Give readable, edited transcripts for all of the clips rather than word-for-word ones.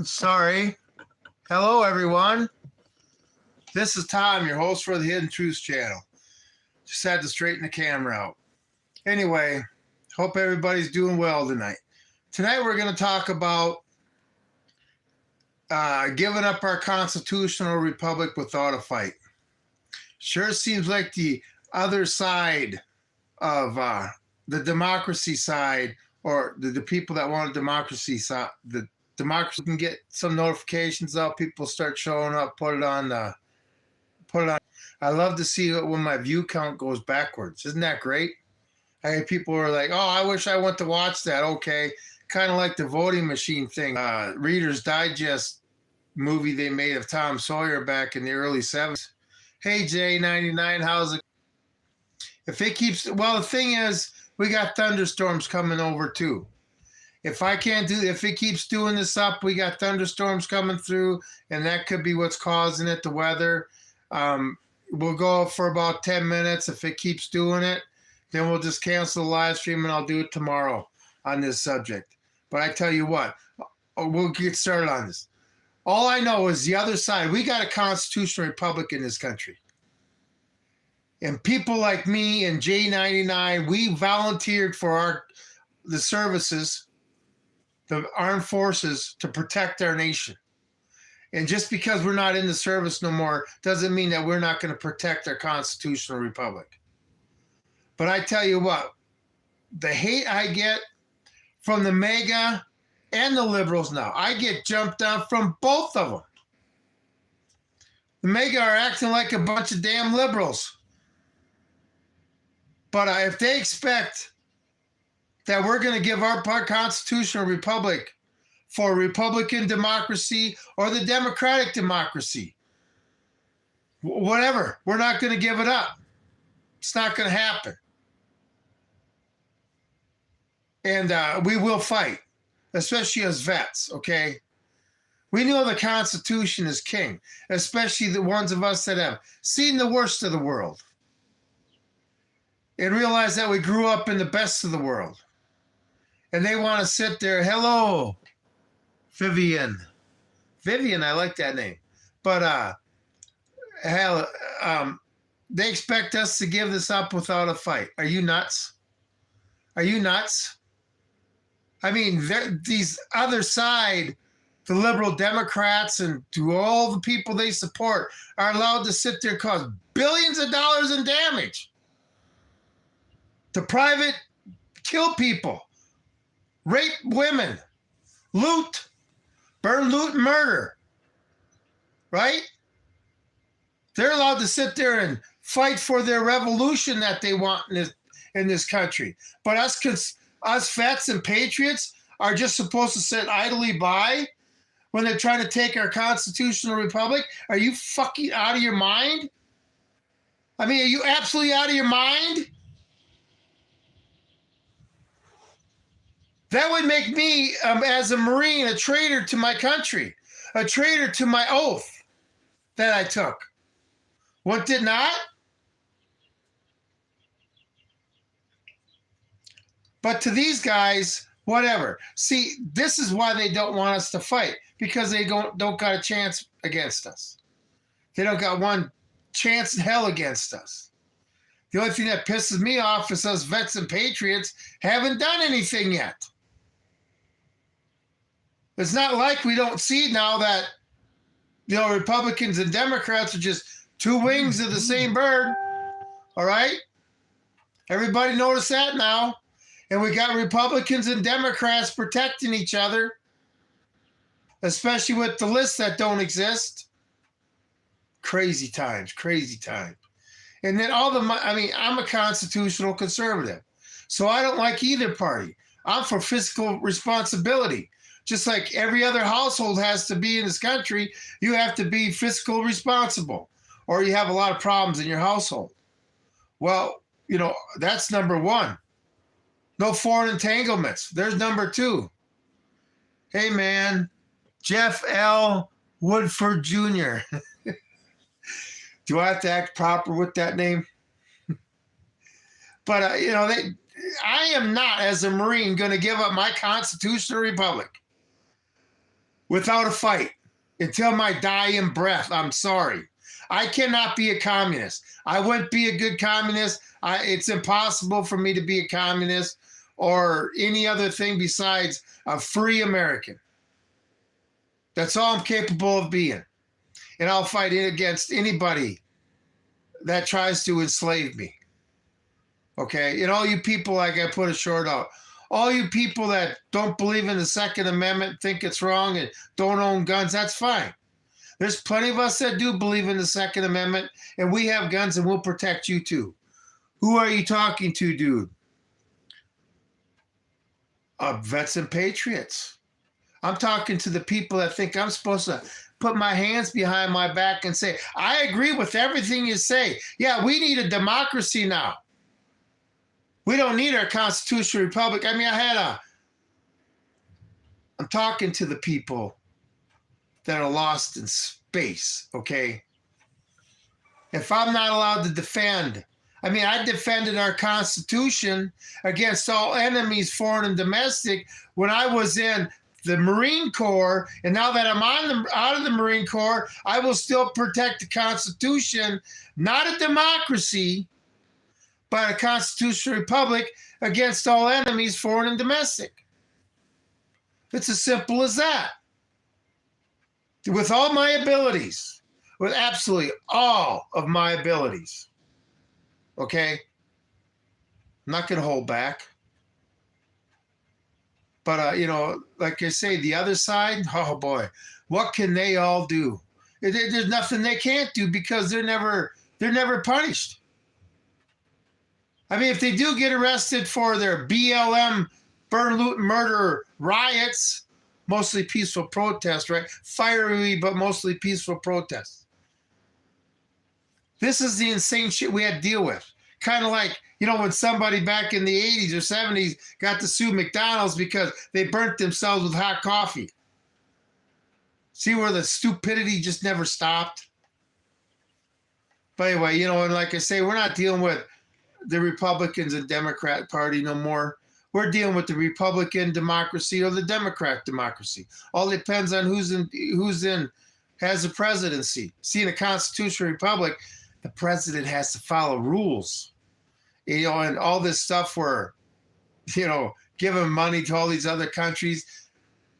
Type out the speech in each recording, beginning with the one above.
Sorry. Hello, everyone. This is Tom, your host for the Hidden Truths channel. Just had to straighten the camera out. Anyway, hope everybody's doing well tonight. Tonight we're going to talk about giving up our constitutional republic without a fight. Sure seems like the other side of the democracy side, or the people that want a democracy side, the democracy can get some notifications out. People start showing up, put it on. I love to see it when my view count goes backwards. Isn't that great? People are like, oh, I wish I went to watch that. Okay. Kind of like the voting machine thing. Reader's Digest movie they made of Tom Sawyer back in the early 70s. Hey, J99, how's it? If it keeps, well, the thing is, we got thunderstorms coming over too. If it keeps doing this up, we got thunderstorms coming through, and that could be what's causing it, the weather. We'll go for about 10 minutes. If it keeps doing it, then we'll just cancel the live stream, and I'll do it tomorrow on this subject. But I tell you what, we'll get started on this. All I know is the other side, we got a constitutional republic in this country. And people like me and J99, we volunteered for the services, the armed forces, to protect our nation. And just because we're not in the service no more doesn't mean that we're not going to protect our constitutional republic. But I tell you what, the hate I get from the MAGA and the liberals now, I get jumped on from both of them. The MAGA are acting like a bunch of damn liberals. But if they expect that we're going to give our constitutional republic for Republican democracy or the Democratic democracy, whatever, we're not going to give it up. It's not going to happen. And we will fight, especially as vets, okay? We know the Constitution is king, especially the ones of us that have seen the worst of the world and realize that we grew up in the best of the world. And they want to sit there. Hello, Vivian. Vivian, I like that name. But they expect us to give this up without a fight. Are you nuts? Are you nuts? I mean, these other side, the liberal Democrats and to all the people they support, are allowed to sit there and cause billions of dollars in damage. To private kill people, rape women, loot, burn, loot, and murder, right? They're allowed to sit there and fight for their revolution that they want in this country. But us vets and patriots are just supposed to sit idly by when they're trying to take our constitutional republic. Are you fucking out of your mind? I mean, are you absolutely out of your mind? That would make me, as a Marine, a traitor to my country, a traitor to my oath that I took. What did not? But to these guys, whatever. See, this is why they don't want us to fight, because they don't got a chance against us. They don't got one chance in hell against us. The only thing that pisses me off is us vets and patriots haven't done anything yet. It's not like we don't see now that, Republicans and Democrats are just two wings of the same bird. All right? Everybody notice that now. And we got Republicans and Democrats protecting each other, especially with the lists that don't exist. Crazy times, crazy times. And then I'm a constitutional conservative, so I don't like either party. I'm for fiscal responsibility. Just like every other household has to be in this country, you have to be fiscal responsible, or you have a lot of problems in your household. Well, that's number one. No foreign entanglements. There's number two. Hey, man, Jeff L. Woodford Jr. Do I have to act proper with that name? But, I am not, as a Marine, going to give up my constitutional republic. without a fight until my dying breath. I'm sorry. I cannot be a communist. I wouldn't be a good communist. It's impossible for me to be a communist or any other thing besides a free American. That's all I'm capable of being. And I'll fight against anybody that tries to enslave me. Okay? And all you people, like I put a short out, all you people that don't believe in the Second Amendment, think it's wrong, and don't own guns, that's fine. There's plenty of us that do believe in the Second Amendment, and we have guns, and we'll protect you too. Who are you talking to, dude? Vets and patriots. I'm talking to the people that think I'm supposed to put my hands behind my back and say, I agree with everything you say. Yeah, we need a democracy now. We don't need our constitutional republic. I mean, I'm talking to the people that are lost in space, okay? If I'm not allowed to defend, I defended our Constitution against all enemies, foreign and domestic, when I was in the Marine Corps, and now that I'm out of the Marine Corps, I will still protect the Constitution, not a democracy, but a constitutional republic against all enemies, foreign and domestic. It's as simple as that. With all my abilities, with absolutely all of my abilities, okay? I'm not going to hold back. But, like I say, the other side, oh boy, what can they all do? There's nothing they can't do because they're never punished. I mean, if they do get arrested for their BLM, burn, loot, murder riots, mostly peaceful protests, right? Fiery, but mostly peaceful protests. This is the insane shit we had to deal with. Kind of like, when somebody back in the 80s or 70s got to sue McDonald's because they burnt themselves with hot coffee. See where the stupidity just never stopped? But anyway, and like I say, we're not dealing with the Republicans and Democrat Party no more. We're dealing with the Republican democracy or the Democrat democracy. All depends on who's in has the presidency. See, in a constitutional republic, the president has to follow rules. And all this stuff where, giving money to all these other countries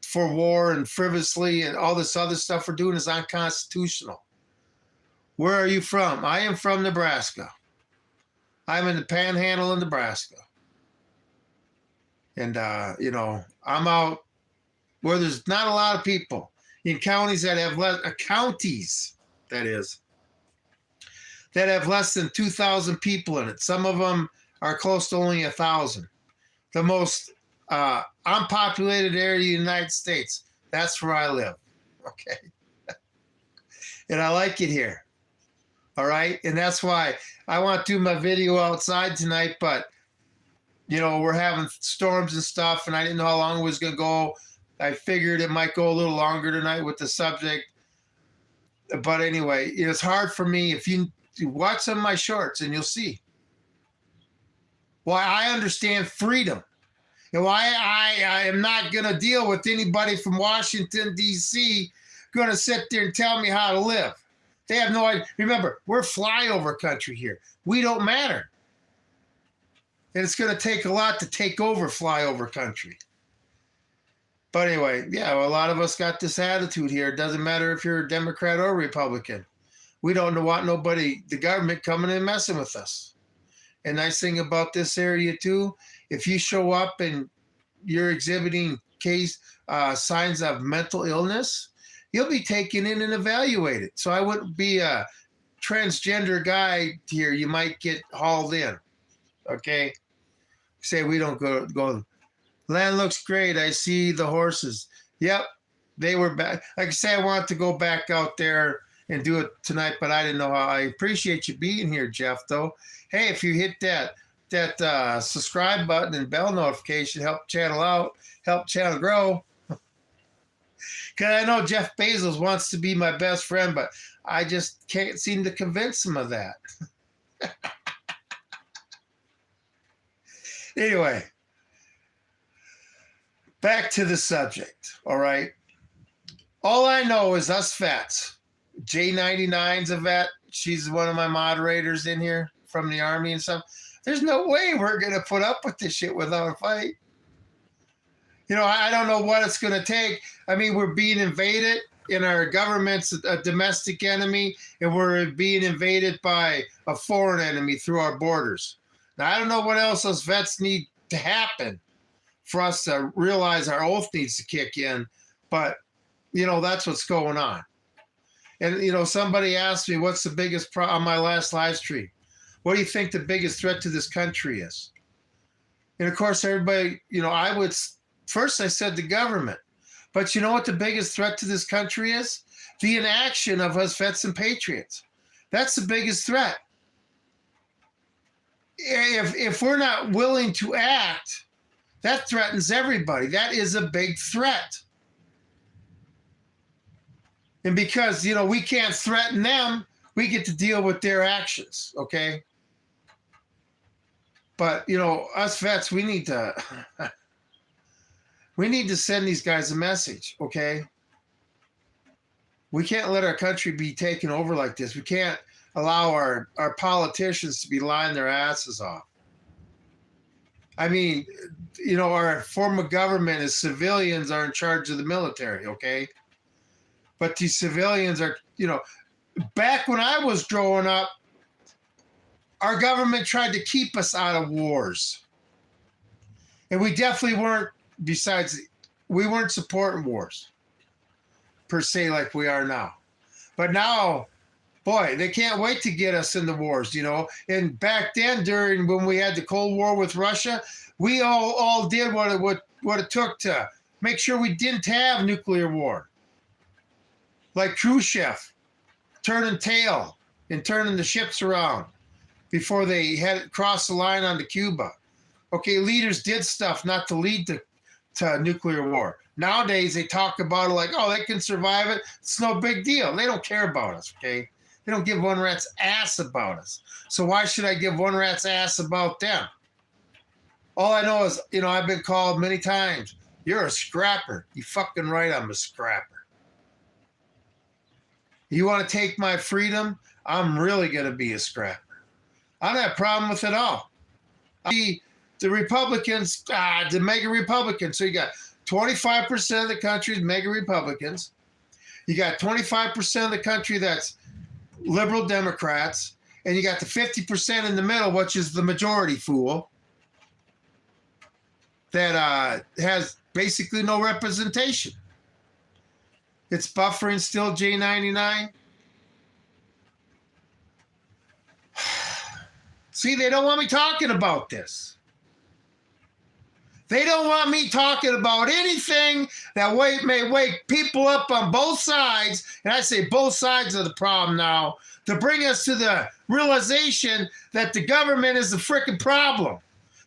for war and frivolously and all this other stuff we're doing is unconstitutional. Where are you from? I am from Nebraska. I'm in the Panhandle of Nebraska. And, I'm out where there's not a lot of people in counties that have that have less than 2,000 people in it. Some of them are close to only 1,000. The most unpopulated area of the United States. That's where I live. Okay. And I like it here. All right. And that's why I want to do my video outside tonight, but we're having storms and stuff, and I didn't know how long it was going to go. I figured it might go a little longer tonight with the subject. But anyway, it's hard for me. If you watch some of my shorts, and you'll see why I understand freedom and why I am not going to deal with anybody from Washington, D.C. going to sit there and tell me how to live. They have no idea. Remember, we're flyover country here. We don't matter. And it's going to take a lot to take over flyover country. But anyway, a lot of us got this attitude here. It doesn't matter if you're a Democrat or Republican. We don't want nobody, the government, coming and messing with us. And nice thing about this area too, if you show up and you're exhibiting signs of mental illness, you'll be taken in and evaluated. So I wouldn't be a transgender guy here. You might get hauled in. Okay? Say we don't go. Land looks great. I see the horses. Yep, they were back. Like I say, I want to go back out there and do it tonight, but I didn't know how. I appreciate you being here, Jeff, though. Hey, if you hit that subscribe button and bell notification, help channel out, help channel grow. Because I know Jeff Bezos wants to be my best friend, but I just can't seem to convince him of that. Anyway, back to the subject, all right? All I know is us vets. J99's a vet. She's one of my moderators in here from the Army and stuff. There's no way we're going to put up with this shit without a fight. You know, I don't know what it's going to take. I mean, we're being invaded, and our government's a domestic enemy, and we're being invaded by a foreign enemy through our borders. Now, I don't know what else those vets need to happen for us to realize our oath needs to kick in, but, you know, that's what's going on. And, you know, somebody asked me, what's the biggest problem on my last live stream? What do you think the biggest threat to this country is? And, of course, everybody, you know, first I said the government. But you know what the biggest threat to this country is? The inaction of us vets and patriots. That's the biggest threat. If we're not willing to act, that threatens everybody. That is a big threat. And because, you know, we can't threaten them, we get to deal with their actions, okay? But, you know, us vets, we need to send these guys a message, okay? We can't let our country be taken over like this. We can't allow our politicians to be lying their asses off. I mean, you know, our form of government is civilians are in charge of the military, okay? But these civilians are, you know, back when I was growing up, our government tried to keep us out of wars. And we definitely weren't, we weren't supporting wars per se like we are now. But now, boy, they can't wait to get us into wars, you know. And back then, when we had the Cold War with Russia, we all did what it took to make sure we didn't have nuclear war. Like Khrushchev, turning tail and turning the ships around before they had crossed the line onto Cuba. Okay, leaders did stuff not to lead to nuclear war. Nowadays, they talk about it like, oh, they can survive it. It's no big deal. They don't care about us, okay? They don't give one rat's ass about us. So why should I give one rat's ass about them? All I know is, you know, I've been called many times, you're a scrapper. You fucking right, I'm a scrapper. You want to take my freedom? I'm really going to be a scrapper. I don't have a problem with it all. The Republicans, the mega Republicans. So you got 25% of the country is mega Republicans. You got 25% of the country that's liberal Democrats. And you got the 50% in the middle, which is the majority fool, that has basically no representation. It's buffering still J99. See, they don't want me talking about this. They don't want me talking about anything that may wake people up on both sides, and I say both sides of the problem now, to bring us to the realization that the government is the frickin' problem.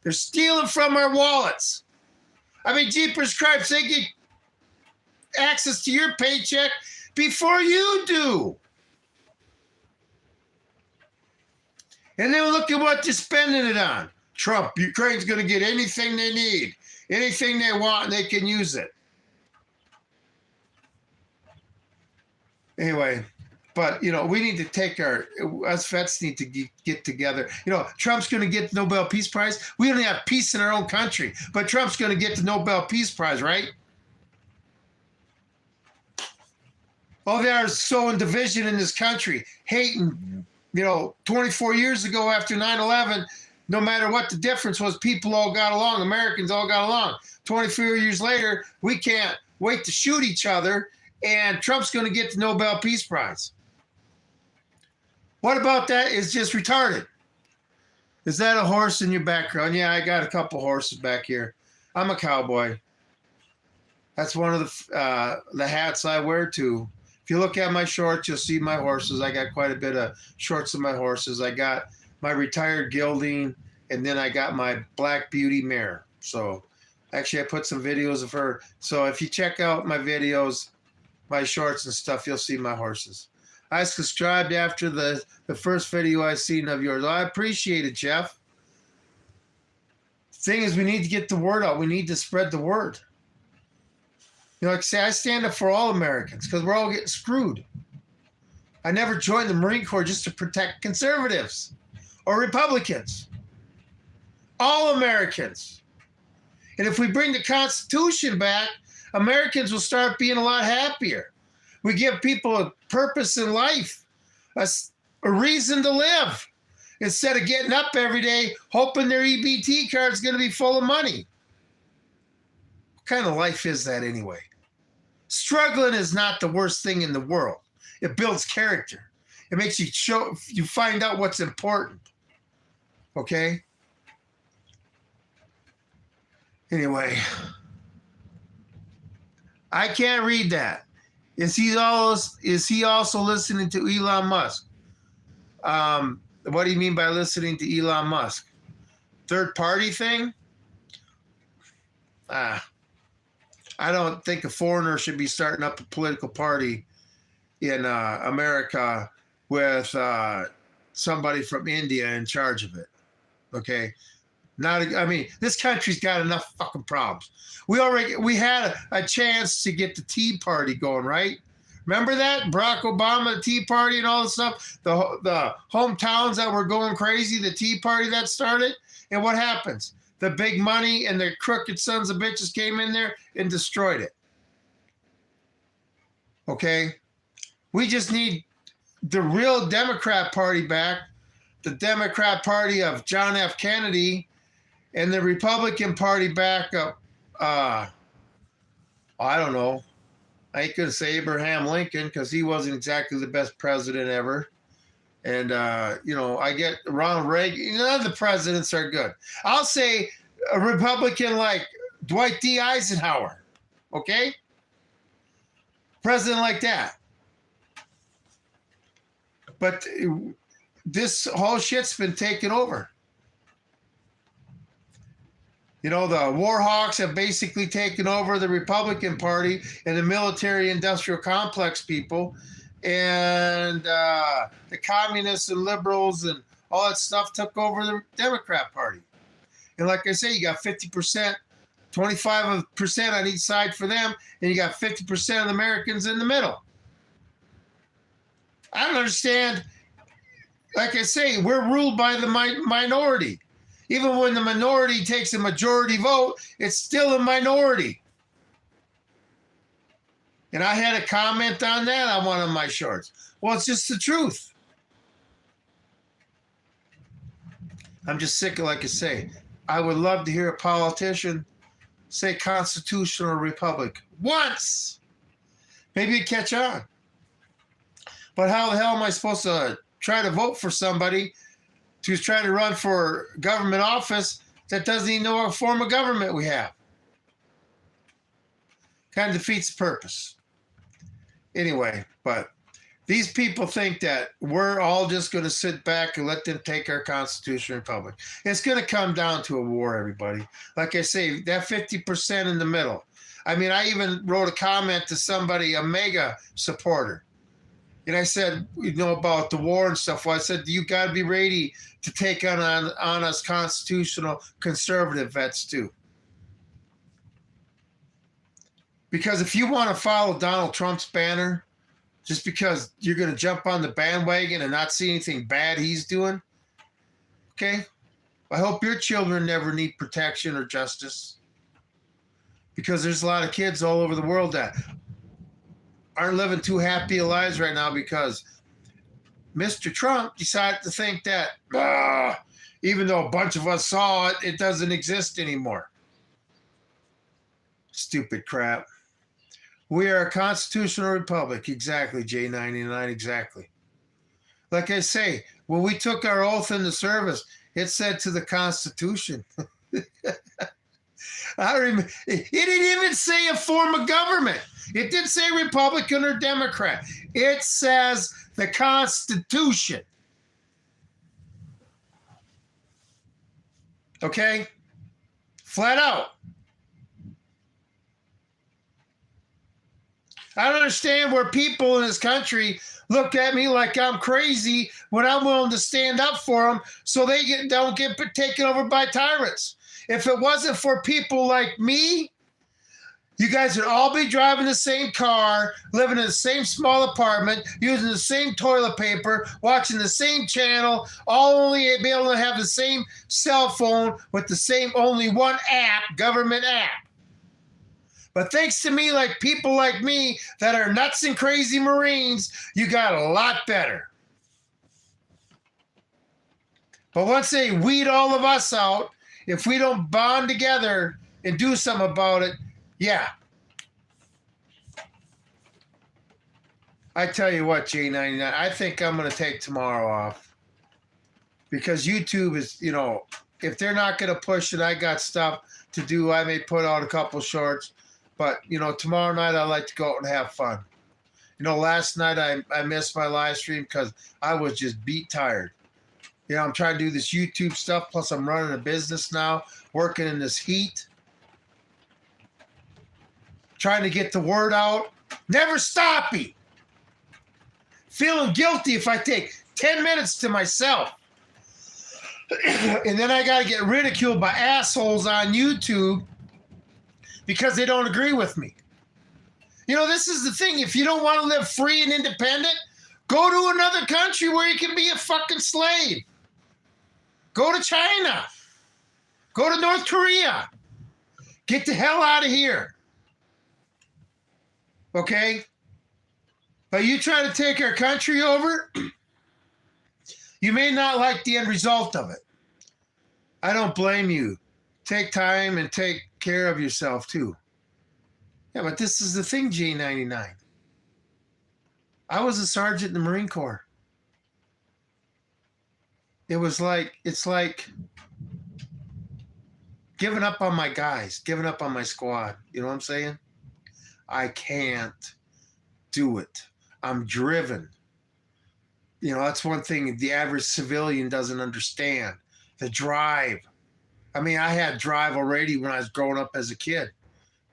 They're stealing from our wallets. I mean, jeepers cripes, they get access to your paycheck before you do. And then look at what they're spending it on. Trump, Ukraine's going to get anything they need, anything they want, and they can use it. Anyway, but, you know, we need to take us vets need to get together. You know, Trump's going to get the Nobel Peace Prize. We don't have peace in our own country, but Trump's going to get the Nobel Peace Prize, right? Oh, they are sowing division in this country, hating. You know, 24 years ago after 9/11, no matter what the difference was, people all got along. Americans all got along. 24 years later, we can't wait to shoot each other, and Trump's going to get the Nobel Peace Prize. What about that is just retarded? Is that a horse in your background? Yeah, I got a couple horses back here. I'm a cowboy. That's one of the hats I wear too. If you look at my shorts, you'll see my horses. I got quite a bit of shorts of my horses. I got my retired gelding, and then I got my Black Beauty mare. So actually, I put some videos of her. So if you check out my videos, my shorts and stuff, you'll see my horses. I subscribed after the first video I seen of yours. I appreciate it, Jeff. The thing is, we need to get the word out. We need to spread the word. You know, like I say, I stand up for all Americans because we're all getting screwed. I never joined the Marine Corps just to protect conservatives or Republicans. All Americans. And if we bring the Constitution back, Americans will start being a lot happier. We give people a purpose in life, a reason to live, instead of getting up every day hoping their EBT card is going to be full of money. What kind of life is that anyway? Struggling is not the worst thing in the world. It builds character. It makes you find out what's important. Okay? Anyway, I can't read that. Is he also listening to Elon Musk? What do you mean by listening to Elon Musk? Third party thing? I don't think a foreigner should be starting up a political party in America with somebody from India in charge of it. Okay? This country's got enough fucking problems. We had a chance to get the Tea Party going, right? Remember that? Barack Obama, the Tea Party and all this stuff? The hometowns that were going crazy, the Tea Party that started? And what happens? The big money and the crooked sons of bitches came in there and destroyed it. Okay? We just need the real Democrat Party back, the Democrat Party of John F. Kennedy, and the Republican Party back up, I don't know. I ain't going to say Abraham Lincoln because he wasn't exactly the best president ever. And, I get Ronald Reagan. None of the presidents are good. I'll say a Republican like Dwight D. Eisenhower, okay? President like that. But this whole shit's been taken over. You know, the war hawks have basically taken over the Republican Party and the military-industrial complex people. And the communists and liberals and all that stuff took over the Democrat Party. And like I say, you got 50%, 25% on each side for them, and you got 50% of the Americans in the middle. I don't understand. Like I say, we're ruled by the minority. Even when the minority takes a majority vote, it's still a minority. And I had a comment on that on one of my shorts. Well, it's just the truth. I'm just sick of, like I say, I would love to hear a politician say constitutional republic once. Maybe it'd catch on. But how the hell am I supposed to try to vote for somebody who's trying to run for government office that doesn't even know what form of government we have? Kind of defeats the purpose. Anyway, but these people think that we're all just going to sit back and let them take our constitutional republic. It's going to come down to a war, everybody. Like I say, that 50% in the middle. I mean, I even wrote a comment to somebody, a MAGA supporter. And I said, about the war and stuff. Well, I said, you got to be ready to take on us constitutional conservative vets too. Because if you want to follow Donald Trump's banner, just because you're going to jump on the bandwagon and not see anything bad he's doing, okay? I hope your children never need protection or justice. Because there's a lot of kids all over the world that aren't living too happy lives right now because Mr. Trump decided to think that, even though a bunch of us saw it, it doesn't exist anymore. Stupid crap. We are a constitutional republic. Exactly, J99, exactly. Like I say, when we took our oath in the service, it said to the Constitution. I remember, it didn't even say a form of government. It didn't say Republican or Democrat. It says the Constitution. Okay? Flat out. I don't understand where people in this country look at me like I'm crazy when I'm willing to stand up for them so they don't get taken over by tyrants. If it wasn't for people like me You guys would all be driving the same car, living in the same small apartment, using the same toilet paper, watching the same channel, all only be able to have the same cell phone with the same only one app, government app. But thanks to me, like people like me that are nuts and crazy Marines, you got a lot better. But once they weed all of us out, if we don't bond together and do something about it, yeah. I tell you what, J99, I think I'm going to take tomorrow off. Because YouTube is, you know, if they're not going to push it, I got stuff to do. I may put out a couple shorts. But, you know, tomorrow night I like to go out and have fun. You know, last night I missed my live stream because I was just beat tired. You know, I'm trying to do this YouTube stuff. Plus I'm running a business now, working in this heat. Trying to get the word out. Never stopping. Feeling guilty if I take 10 minutes to myself. And then I got to get ridiculed by assholes on YouTube because they don't agree with me. You know, this is the thing. If you don't want to live free and independent, go to another country where you can be a fucking slave. Go to China. Go to North Korea. Get the hell out of here. Okay? But you try to take our country over, you may not like the end result of it. I don't blame you. Take time and take care of yourself too. Yeah, but this is the thing, J99. I was a sergeant in the Marine Corps. It's like giving up on my guys, giving up on my squad. You know what I'm saying? I can't do it. I'm driven. You know, that's one thing the average civilian doesn't understand. The drive. I mean, I had drive already when I was growing up as a kid,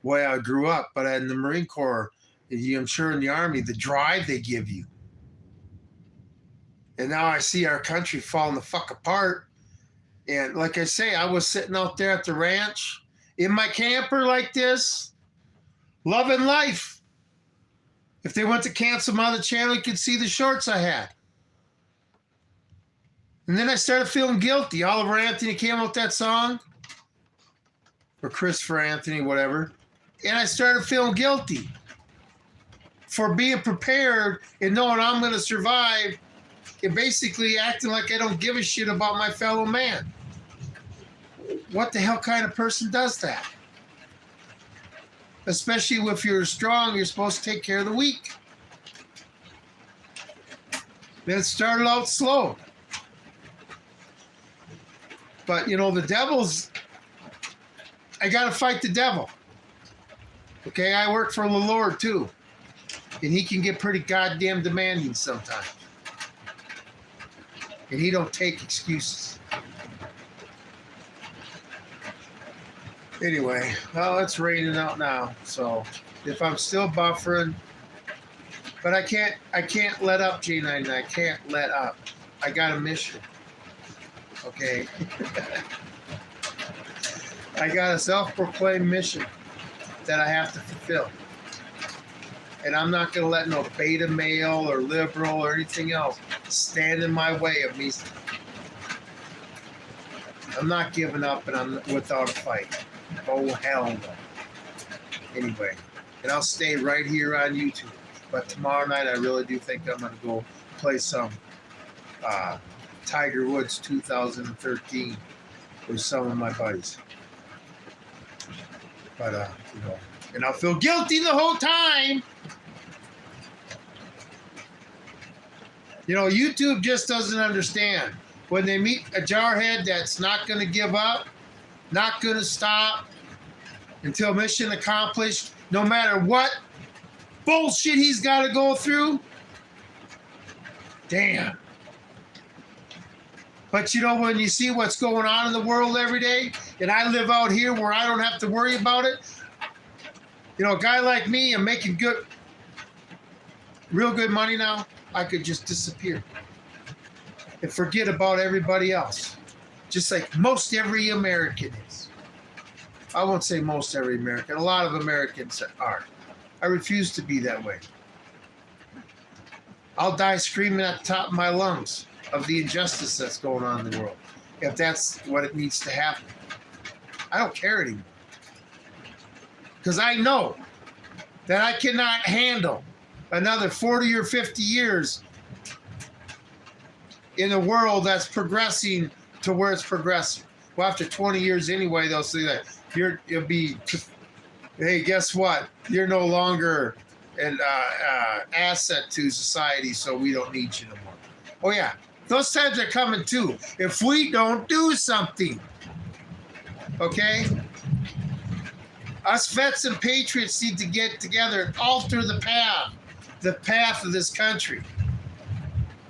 the way I grew up. But in the Marine Corps, I'm sure in the Army, the drive they give you. And now I see our country falling the fuck apart. And like I say, I was sitting out there at the ranch in my camper like this, loving life. If they went to cancel my other channel, you could see the shorts I had. And then I started feeling guilty. Oliver Anthony came out with that song. Or Christopher Anthony, whatever. And I started feeling guilty for being prepared and knowing I'm going to survive and basically acting like I don't give a shit about my fellow man. What the hell kind of person does that? Especially if you're strong, you're supposed to take care of the weak. Then it started out slow. But, you know, the devil's... I got to fight the devil. Okay, I work for the Lord, too. And he can get pretty goddamn demanding sometimes. And he don't take excuses. Anyway, well, it's raining out now, so if I'm still buffering, but I can't let up, J99. I can't let up. I got a mission. Okay. I got a self-proclaimed mission that I have to fulfill. And I'm not going to let no beta male or liberal or anything else stand in my way of me. I'm not giving up and I'm without a fight. Oh, hell no. Anyway, and I'll stay right here on YouTube. But tomorrow night, I really do think I'm going to go play some Tiger Woods 2013 with some of my buddies. But, you know, and I'll feel guilty the whole time. You know, YouTube just doesn't understand. When they meet a jarhead that's not going to give up, not going to stop until mission accomplished, no matter what bullshit he's got to go through. Damn. But you know, when you see what's going on in the world every day, and I live out here where I don't have to worry about it, you know, a guy like me, I'm making good, real good money now, I could just disappear and forget about everybody else. Just like most every American is. I won't say most every American. A lot of Americans are. I refuse to be that way. I'll die screaming at the top of my lungs of the injustice that's going on in the world, if that's what it needs to happen. I don't care anymore. Because I know that I cannot handle another 40 or 50 years in a world that's progressing to where it's progressing. Well, after 20 years anyway, they'll say that you'll be, hey, guess what? You're no longer an asset to society, so we don't need you no more. Oh, yeah. Those times are coming too. If we don't do something, okay? Us vets and patriots need to get together and alter the path of this country.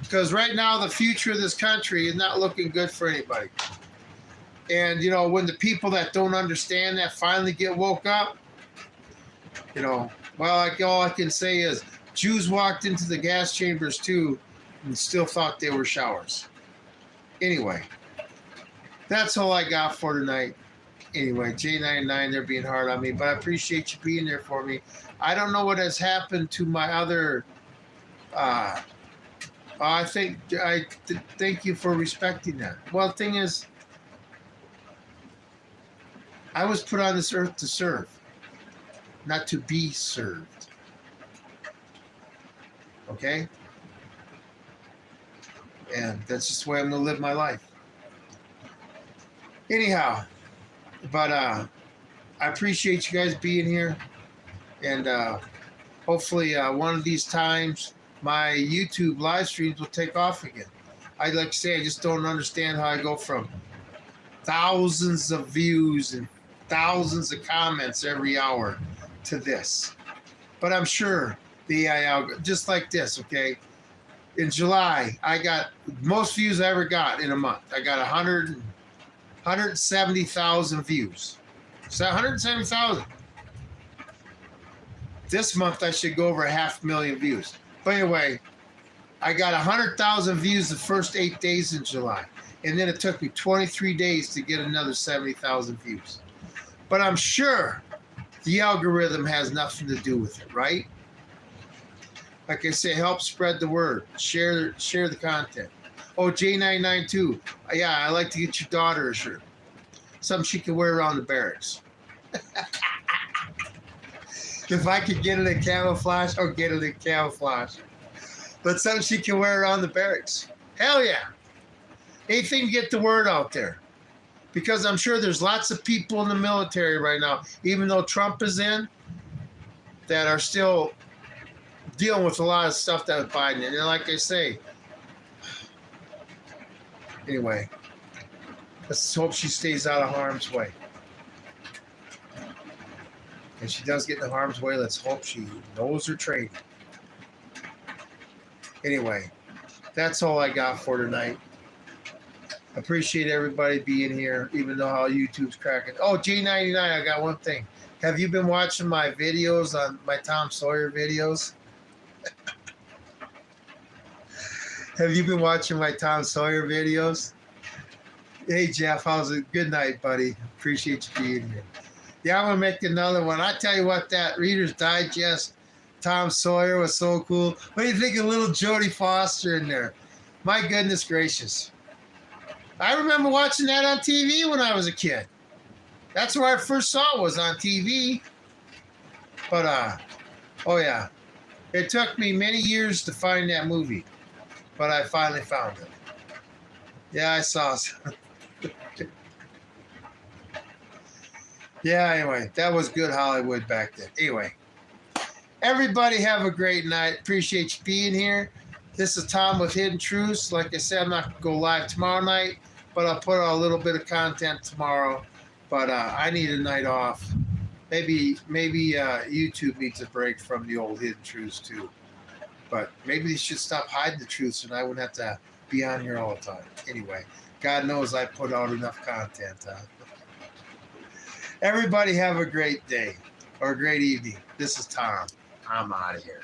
Because right now, the future of this country is not looking good for anybody. And, you know, when the people that don't understand that finally get woke up, you know, well, like all I can say is Jews walked into the gas chambers too and still thought they were showers. Anyway, that's all I got for tonight. Anyway, J99, they're being hard on me, but I appreciate you being there for me. I don't know what has happened to my other. I thank you for respecting that. Well, the thing is, I was put on this earth to serve, not to be served. Okay? And that's just the way I'm going to live my life. Anyhow, but I appreciate you guys being here. And hopefully one of these times my YouTube live streams will take off again. I'd like to say I just don't understand how I go from thousands of views and thousands of comments every hour to this. But I'm sure the AI algorithm, just like this, okay? In July, I got most views I ever got in a month. I got 170,000 views. So 170,000. This month I should go over 500,000 views. But anyway, I got 100,000 views the first 8 days in July. And then it took me 23 days to get another 70,000 views. But I'm sure the algorithm has nothing to do with it, right? Like I say, help spread the word. Share the content. Oh, J992. Yeah, I like to get your daughter a shirt. Something she can wear around the barracks. If I could get it in camouflage, I'll get it in camouflage. But something she can wear around the barracks. Hell yeah. Anything to get the word out there. Because I'm sure there's lots of people in the military right now, even though Trump is in, that are still dealing with a lot of stuff that was Biden. And like I say, anyway, let's hope she stays out of harm's way. And she does get in harm's way, let's hope she knows her training. Anyway, that's all I got for tonight. Appreciate everybody being here, even though how YouTube's cracking. Oh, J99, I got one thing. Have you been watching my videos on my Tom Sawyer videos? Have you been watching my Tom Sawyer videos? Hey, Jeff, how's it? Good night, buddy. Appreciate you being here. Yeah, I'm going to make another one. I tell you what, that Reader's Digest Tom Sawyer was so cool. What do you think of little Jodie Foster in there? My goodness gracious. I remember watching that on TV when I was a kid. That's where I first saw it, was on TV. But, oh yeah. It took me many years to find that movie. But I finally found it. Yeah, I saw it. Yeah, anyway, that was good Hollywood back then. Anyway, everybody have a great night. Appreciate you being here. This is Tom with Hidden Truths. Like I said, I'm not going to go live tomorrow night, but I'll put out a little bit of content tomorrow. But I need a night off. Maybe YouTube needs a break from the old Hidden Truths too. But maybe they should stop hiding the truths and I wouldn't have to be on here all the time. Anyway, God knows I put out enough content. Everybody have a great day or a great evening. This is Tom. I'm out of here.